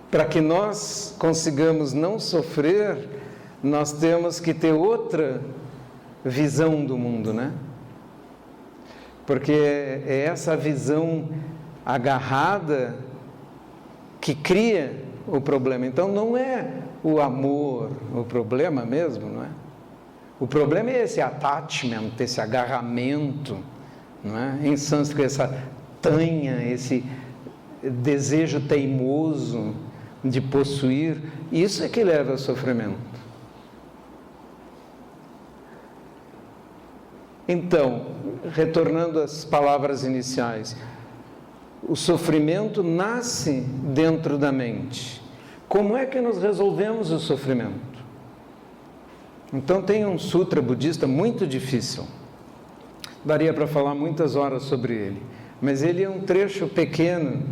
para que nós consigamos não sofrer, nós temos que ter outra visão do mundo, né? Porque é essa visão agarrada que cria o problema. Então não é o amor o problema mesmo, não é? O problema é esse attachment, esse agarramento, não é? Em sânscrito, essa tanha, esse desejo teimoso de possuir, isso é que leva ao sofrimento. Então, retornando às palavras iniciais, o sofrimento nasce dentro da mente. Como é que nós resolvemos o sofrimento? Então tem um sutra budista muito difícil. Daria para falar muitas horas sobre ele, mas ele é um trecho pequeno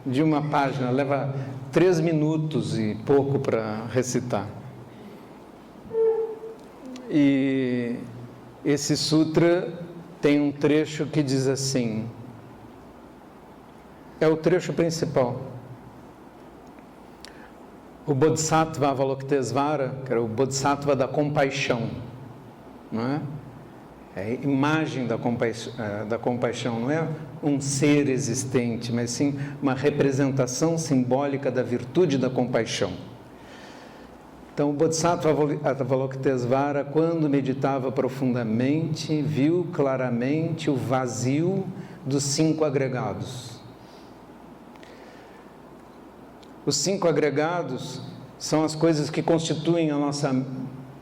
de uma página, leva 3 minutos e pouco para recitar. E esse sutra tem um trecho que diz assim, é o trecho principal. O Bodhisattva Avalokitesvara, que era o Bodhisattva da compaixão, não é? É a imagem da compaixão, não é um ser existente, mas sim uma representação simbólica da virtude da compaixão. Então, o Bodhisattva Avalokitesvara, quando meditava profundamente, viu claramente o vazio dos 5 agregados. Os 5 agregados são as coisas que constituem a nossa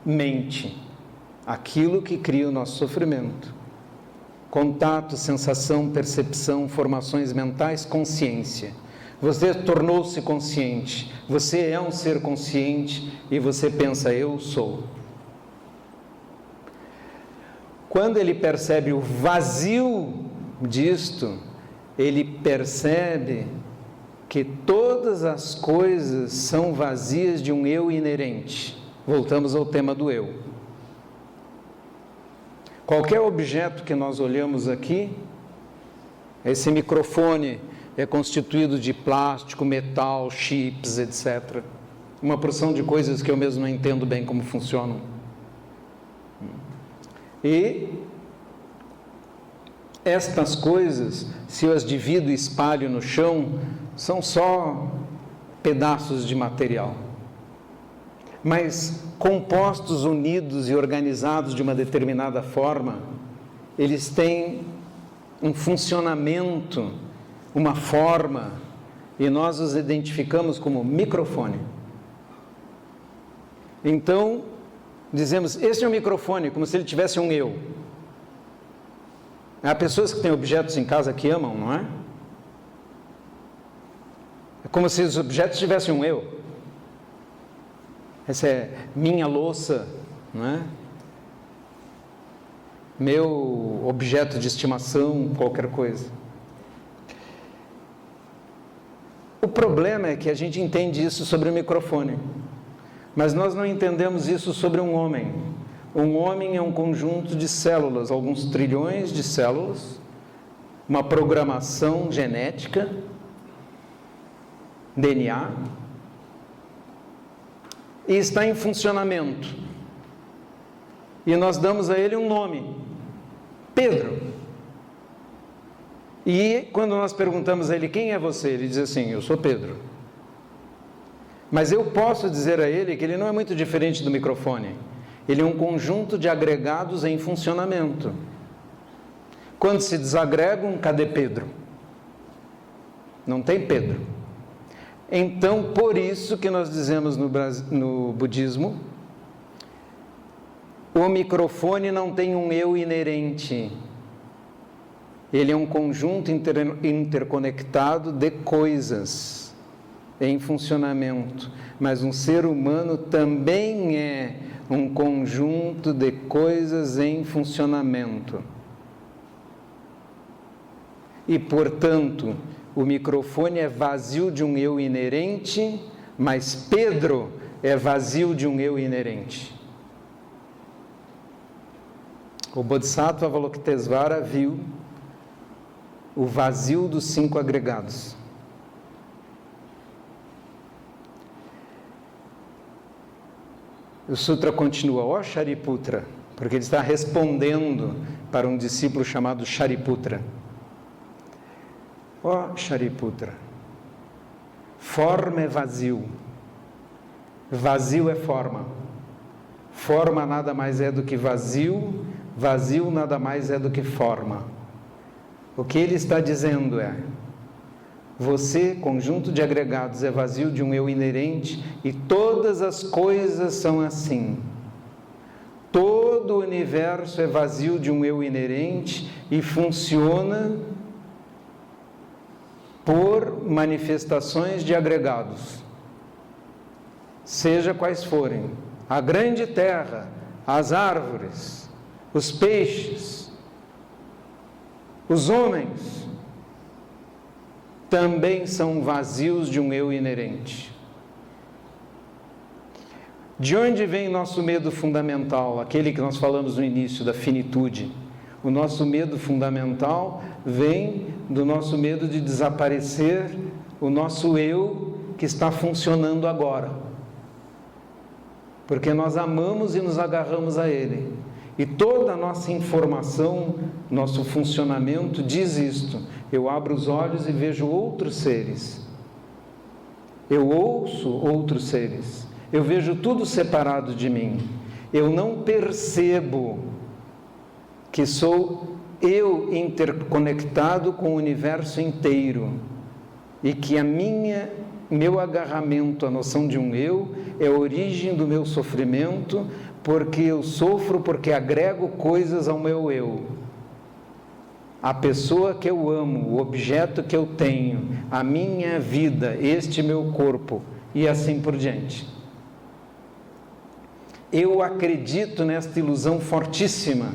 mente, aquilo que cria o nosso sofrimento. Contato, sensação, percepção, formações mentais, consciência. Você tornou-se consciente, você é um ser consciente e você pensa, eu sou. Quando ele percebe o vazio disto, ele percebe que todas as coisas são vazias de um eu inerente. Voltamos ao tema do eu. Qualquer objeto que nós olhamos aqui, esse microfone é constituído de plástico, metal, chips, etc. Uma porção de coisas que eu mesmo não entendo bem como funcionam. E estas coisas, se eu as divido e espalho no chão, são só pedaços de material. Mas compostos, unidos e organizados de uma determinada forma, eles têm um funcionamento, uma forma, e nós os identificamos como microfone. Então, dizemos, este é um microfone, como se ele tivesse um eu. Há pessoas que têm objetos em casa que amam, não é? É como se os objetos tivessem um eu. Essa é minha louça, não é? Meu objeto de estimação, qualquer coisa. O problema é que a gente entende isso sobre o microfone, mas nós não entendemos isso sobre um homem. Um homem é um conjunto de células, alguns trilhões de células, uma programação genética, DNA, e está em funcionamento. E nós damos a ele um nome, Pedro. E quando nós perguntamos a ele, quem é você? Ele diz assim, eu sou Pedro. Mas eu posso dizer a ele que ele não é muito diferente do microfone. Ele é um conjunto de agregados em funcionamento. Quando se desagregam, cadê Pedro? Não tem Pedro. Então, por isso que nós dizemos no budismo, o microfone não tem um eu inerente. Ele é um conjunto interconectado de coisas em funcionamento. Mas um ser humano também é um conjunto de coisas em funcionamento. E, portanto, o microfone é vazio de um eu inerente, mas Pedro é vazio de um eu inerente. O Bodhisattva Avalokitesvara viu o vazio dos 5 agregados. O Sutra continua, ó Shariputra, porque ele está respondendo para um discípulo chamado Shariputra. Ó Shariputra, forma é vazio, vazio é forma, forma nada mais é do que vazio, vazio nada mais é do que forma. O que ele está dizendo é, você, conjunto de agregados, é vazio de um eu inerente e todas as coisas são assim. Todo o universo é vazio de um eu inerente e funciona por manifestações de agregados, seja quais forem. A grande terra, as árvores, os peixes, os homens, também são vazios de um eu inerente. De onde vem nosso medo fundamental, aquele que nós falamos no início, da finitude? O nosso medo fundamental vem do nosso medo de desaparecer o nosso eu que está funcionando agora. Porque nós amamos e nos agarramos a ele. E toda a nossa informação, nosso funcionamento diz isto. Eu abro os olhos e vejo outros seres. Eu ouço outros seres. Eu vejo tudo separado de mim. Eu não percebo que sou eu interconectado com o universo inteiro e que meu agarramento à noção de um eu é a origem do meu sofrimento, porque eu sofro porque agrego coisas ao meu eu. A pessoa que eu amo, o objeto que eu tenho, a minha vida, este meu corpo e assim por diante. Eu acredito nesta ilusão fortíssima,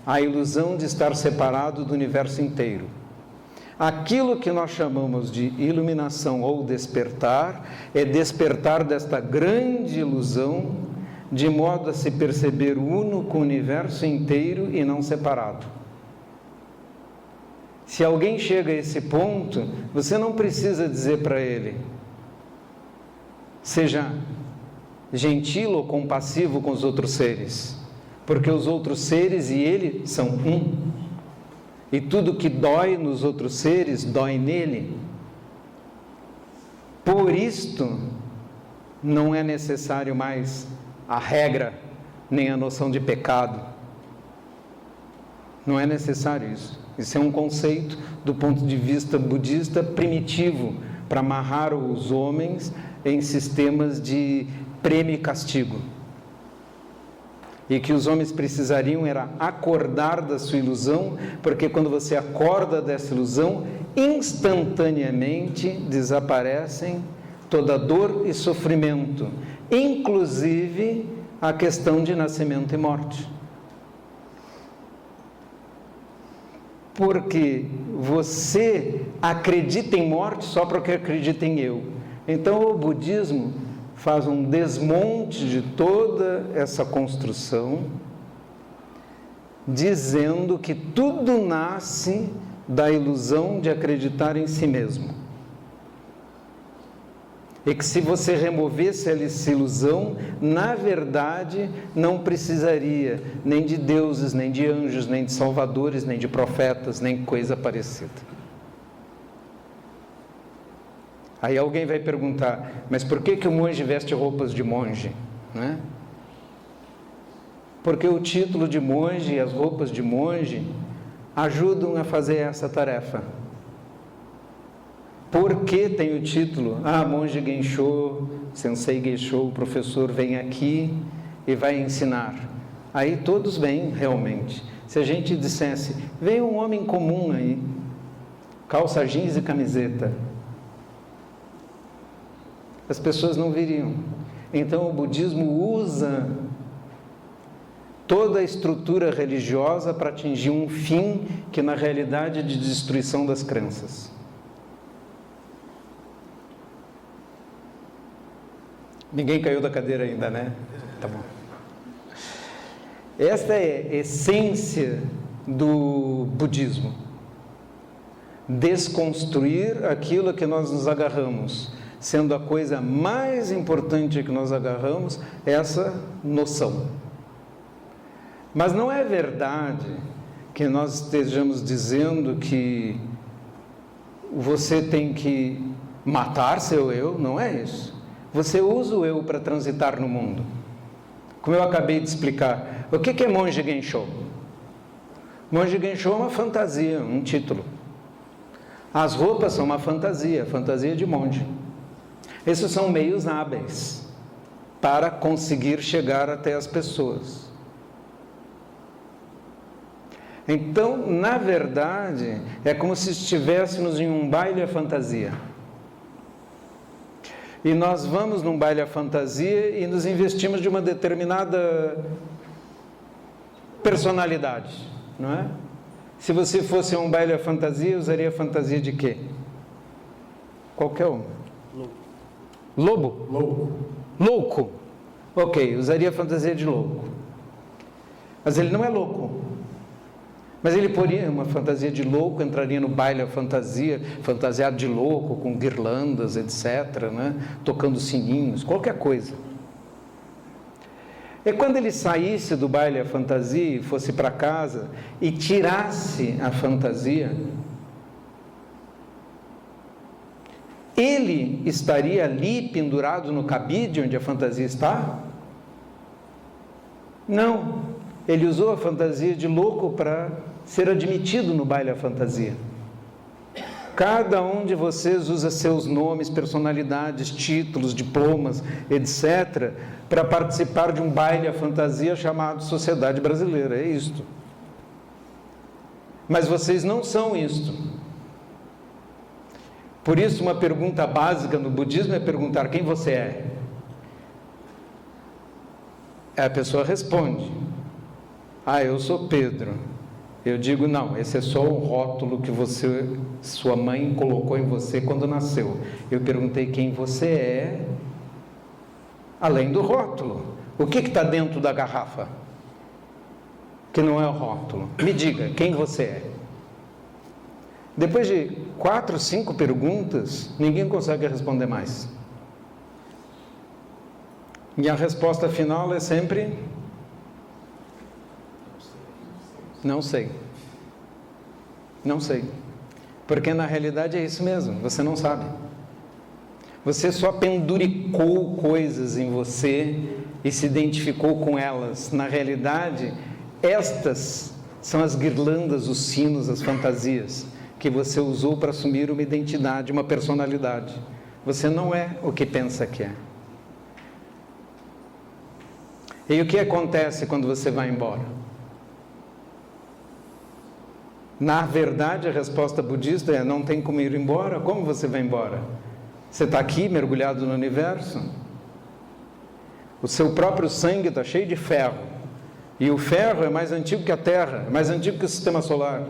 a ilusão de estar separado do universo inteiro. Aquilo que nós chamamos de iluminação ou despertar, é despertar desta grande ilusão, de modo a se perceber uno com o universo inteiro e não separado. Se alguém chega a esse ponto, você não precisa dizer para ele, seja gentil ou compassivo com os outros seres, porque os outros seres e ele são um, e tudo que dói nos outros seres, dói nele. Por isto, não é necessário mais a regra, nem a noção de pecado. Não é necessário isso. Isso é um conceito, do ponto de vista budista, primitivo, para amarrar os homens em sistemas de prêmio e castigo. E que os homens precisariam era acordar da sua ilusão, porque quando você acorda dessa ilusão, instantaneamente desaparecem toda dor e sofrimento, inclusive a questão de nascimento e morte. Porque você acredita em morte só porque acredita em eu. Então o budismo faz um desmonte de toda essa construção, dizendo que tudo nasce da ilusão de acreditar em si mesmo. E que se você removesse essa ilusão, na verdade, não precisaria nem de deuses, nem de anjos, nem de salvadores, nem de profetas, nem coisa parecida. Aí alguém vai perguntar, mas por que o monge veste roupas de monge? Né? Porque o título de monge e as roupas de monge ajudam a fazer essa tarefa. Por que tem o título? Monge Gensho, Sensei Geisho, o professor vem aqui e vai ensinar. Aí todos vêm, realmente. Se a gente dissesse, vem um homem comum aí, calça jeans e camiseta, as pessoas não viriam. Então o budismo usa toda a estrutura religiosa para atingir um fim que na realidade é de destruição das crenças. Ninguém caiu da cadeira ainda, né? Tá bom. Esta é a essência do budismo. Desconstruir aquilo a que nós nos agarramos. sendo a coisa mais importante que nós agarramos essa noção. Mas não é verdade que nós estejamos dizendo que você tem que matar seu eu, não é isso. Você usa o eu para transitar no mundo. Como eu acabei de explicar, o que é monge Gensho? Monge Gensho é uma fantasia, um título. As roupas são uma fantasia de monge. Esses são meios hábeis para conseguir chegar até as pessoas. Então, na verdade, é como se estivéssemos em um baile à fantasia. E nós vamos num baile à fantasia e nos investimos de uma determinada personalidade, não é? Se você fosse a um baile à fantasia, usaria a fantasia de quê? Qualquer um. Lobo? Louco. Louco. Ok, usaria a fantasia de louco. Mas ele não é louco. Mas ele poria uma fantasia de louco, entraria no baile à fantasia, fantasiado de louco, com guirlandas, etc., né? Tocando sininhos, qualquer coisa. E quando ele saísse do baile à fantasia e fosse para casa e tirasse a fantasia, ele estaria ali pendurado no cabide onde a fantasia está? Não. Ele usou a fantasia de louco para ser admitido no baile à fantasia. Cada um de vocês usa seus nomes, personalidades, títulos, diplomas, etc., para participar de um baile à fantasia chamado Sociedade Brasileira. É isto. Mas vocês não são isto. Por isso, uma pergunta básica no budismo é perguntar quem você é. A pessoa responde: eu sou Pedro. Eu digo: não, esse é só um rótulo que sua mãe colocou em você quando nasceu. Eu perguntei quem você é, além do rótulo. O que está dentro da garrafa? Que não é o rótulo. Me diga, quem você é? Depois de 4, 5 perguntas, ninguém consegue responder mais. E a resposta final é sempre: não sei. Não sei. Porque na realidade é isso mesmo, você não sabe. Você só penduricou coisas em você e se identificou com elas. Na realidade, estas são as guirlandas, os sinos, as fantasias que você usou para assumir uma identidade, uma personalidade. Você não é o que pensa que é. E o que acontece quando você vai embora? Na verdade, a resposta budista é: não tem como ir embora. Como você vai embora? Você está aqui, mergulhado no universo. O seu próprio sangue está cheio de ferro. E o ferro é mais antigo que a Terra, é mais antigo que o Sistema Solar.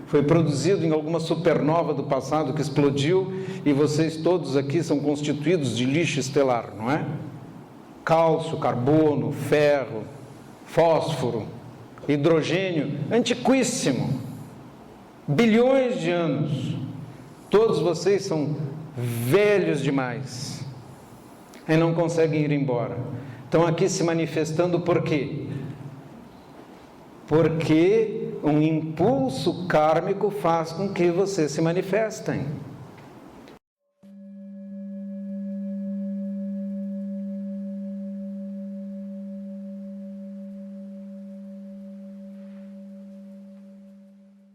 Foi produzido em alguma supernova do passado que explodiu, e vocês todos aqui são constituídos de lixo estelar, não é? Cálcio, carbono, ferro, fósforo, hidrogênio, antiquíssimo. Bilhões de anos. Todos vocês são velhos demais e não conseguem ir embora. Estão aqui se manifestando por quê? Porque um impulso kármico faz com que vocês se manifestem.